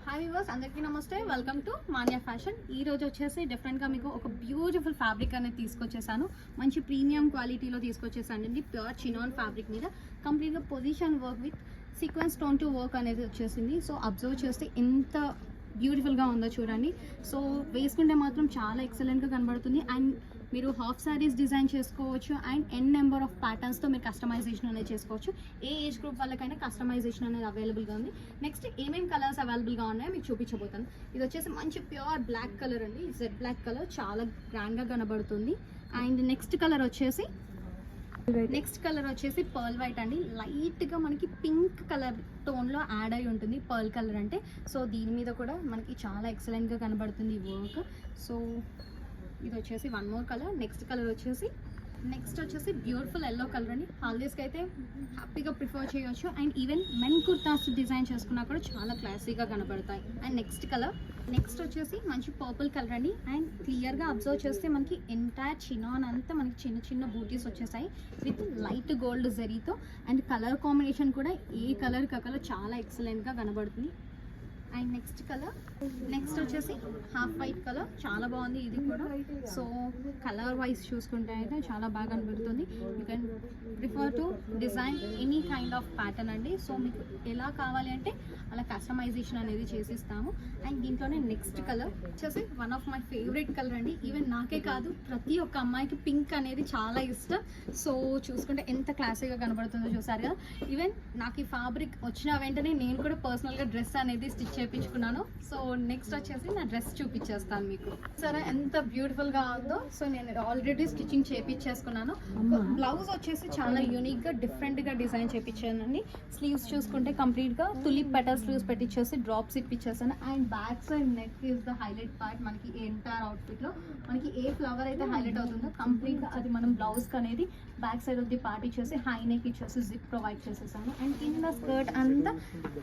Hi viewers, అందరికీ నమస్తే. Welcome to Manya fashion. ఈ రోజు వచ్చేసి డిఫరెంట్గా మీకు ఒక బ్యూటిఫుల్ ఫ్యాబ్రిక్ అనేది తీసుకొచ్చేసాను. మంచి ప్రీమియం క్వాలిటీలో తీసుకొచ్చేసానండి. ప్యూర్ చినాన్ ఫ్యాబ్రిక్ మీద కంప్లీట్గా position work with sequence stone to work అనేది వచ్చేసింది. సో అబ్జర్వ్ చేస్తే ఎంత బ్యూటిఫుల్గా ఉందో చూడండి. సో వేసుకుంటే మాత్రం చాలా ఎక్సలెంట్గా కనబడుతుంది. అండ్ మీరు హాఫ్ శారీస్ డిజైన్ చేసుకోవచ్చు అండ్ నెంబర్ ఆఫ్ ప్యాటర్న్స్తో మీరు కస్టమైజేషన్ అనేది చేసుకోవచ్చు. ఏ ఏజ్ గ్రూప్ వాళ్ళకైనా కస్టమైజేషన్ అనేది అవైలబుల్గా ఉంది. నెక్స్ట్ ఏమేమి కలర్స్ అవైలబుల్గా ఉన్నాయో మీకు చూపించబోతాను. ఇది వచ్చేసి మంచి ప్యూర్ బ్లాక్ కలర్ అండి. జెడ్ బ్లాక్ కలర్ చాలా గ్రాండ్గా కనబడుతుంది. అండ్ నెక్స్ట్ కలర్ వచ్చేసి పర్ల్ వైట్ అండి. లైట్గా మనకి పింక్ కలర్ టోన్లో యాడ్ అయి ఉంటుంది పర్ల్ కలర్ అంటే. సో దీని మీద కూడా మనకి చాలా ఎక్సలెంట్గా కనబడుతుంది ఈ వర్క్. సో ఇది వచ్చేసి వన్ మోర్ కలర్. నెక్స్ట్ వచ్చేసి బ్యూటిఫుల్ ఎల్లో కలర్ అండి. హాలిడేస్కి అయితే హ్యాపీగా ప్రిఫర్ చేయొచ్చు. And even men kurtas design చేసుకున్నా కూడా చాలా క్లాసీగా కనబడతాయి. అండ్ నెక్స్ట్ వచ్చేసి మంచి పర్పుల్ కలర్ అండి. అండ్ క్లియర్గా అబ్జర్వ్ చేస్తే మనకి ఎంటైర్ చినాన్ అంతా మనకి చిన్న చిన్న బూటీస్ వచ్చేసాయి విత్ లైట్ గోల్డ్ జరీతో. అండ్ కలర్ కాంబినేషన్ కూడా ఏ కలర్ కలర్ చాలా ఎక్సలెంట్గా కనబడుతుంది. అండ్ నెక్స్ట్ వచ్చేసి హాఫ్ వైట్ కలర్, చాలా బాగుంది ఇది కూడా. సో కలర్ వైజ్ చూసుకుంటే అయితే చాలా బాగా కనబడుతుంది. You can prefer to design any kind of pattern అండి. సో మీకు ఎలా కావాలి అంటే అలా కస్టమైజేషన్ అనేది చేసిస్తాము. అండ్ దీంట్లోనే నెక్స్ట్ కలర్ వచ్చేసి one of my favourite colour అండి. ఈవెన్ నాకే కాదు, ప్రతి ఒక్క అమ్మాయికి పింక్ అనేది చాలా ఇష్టం. సో చూసుకుంటే ఎంత క్లాసీగా కనబడుతుందో చూసారు కదా. ఈవెన్ నాకు ఈ ఫ్యాబ్రిక్ వచ్చిన వెంటనే నేను కూడా పర్సనల్గా డ్రెస్ అనేది స్టిచ్ చేయించుకున్నాను. సో నెక్స్ట్ వచ్చేసి నా డ్రెస్ చూపించేస్తాను మీకు. సరే ఎంత బ్యూటిఫుల్ గా ఉందో. సో నేను ఆల్రెడీ స్టిచ్చింగ్ చేయించేసుకున్నాను. బ్లౌజ్ వచ్చేసి చాలా యూనిక్ గా డిఫరెంట్ గా డిజైన్ చేయించానండి. స్లీవ్స్ చూసుకుంటే కంప్లీట్ గా తులిప్ పెటల్ స్లీవ్స్ పెట్టించేసి డ్రాప్స్ ఇప్పించేసాను. And back side neck is the highlight part. మనకి ఎంటైర్ అవుట్ఫిట్ లో మనకి ఏ ఫ్లవర్ అయితే హైలైట్ అవుతుందో కంప్లీట్ గా అది మనం బ్లౌజ్ కి అనేది back side of the part ఇచ్చేసి హై నెక్ ఇచ్చేసి జిప్ ప్రొవైడ్ చేసేసాను. అండ్ కింద స్కర్ట్ అంతా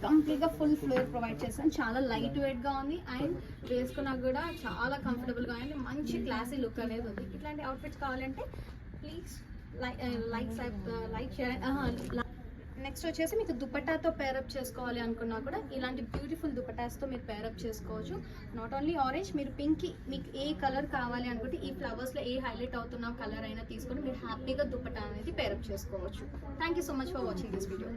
కంప్లీట్ గా ఫుల్ ఫ్లోర్ ప్రొవైడ్ చేశాను. చాలా లైట్ వెయిట్ గా ఉంది. అండ్ వేసుకున్నా కూడా చాలా కంఫర్టబుల్ గా ఉంది. మంచి క్లాసీ లుక్ అనేది ఉంది. ఇట్లాంటి అవుట్ఫిట్స్ కావాలంటే ప్లీజ్ లైక్ చేయండి. నెక్స్ట్ వచ్చేసి మీకు దుపట్టాతో పేరప్ చేసుకోవాలి అనుకున్నా కూడా ఇలాంటి బ్యూటిఫుల్ దుపట్టాస్తో మీరు పేరప్ చేసుకోవచ్చు. నాట్ ఓన్లీ ఆరెంజ్, మీరు పింక్, మీకు ఏ కలర్ కావాలి అనుకుంటే ఈ ఫ్లవర్స్లో ఏ హైలైట్ అవుతున్న కలర్ అయినా తీసుకొని మీరు హ్యాపీగా దుపట్టా అనేది పేరప్ చేసుకోవచ్చు. Thank you so much for watching this video.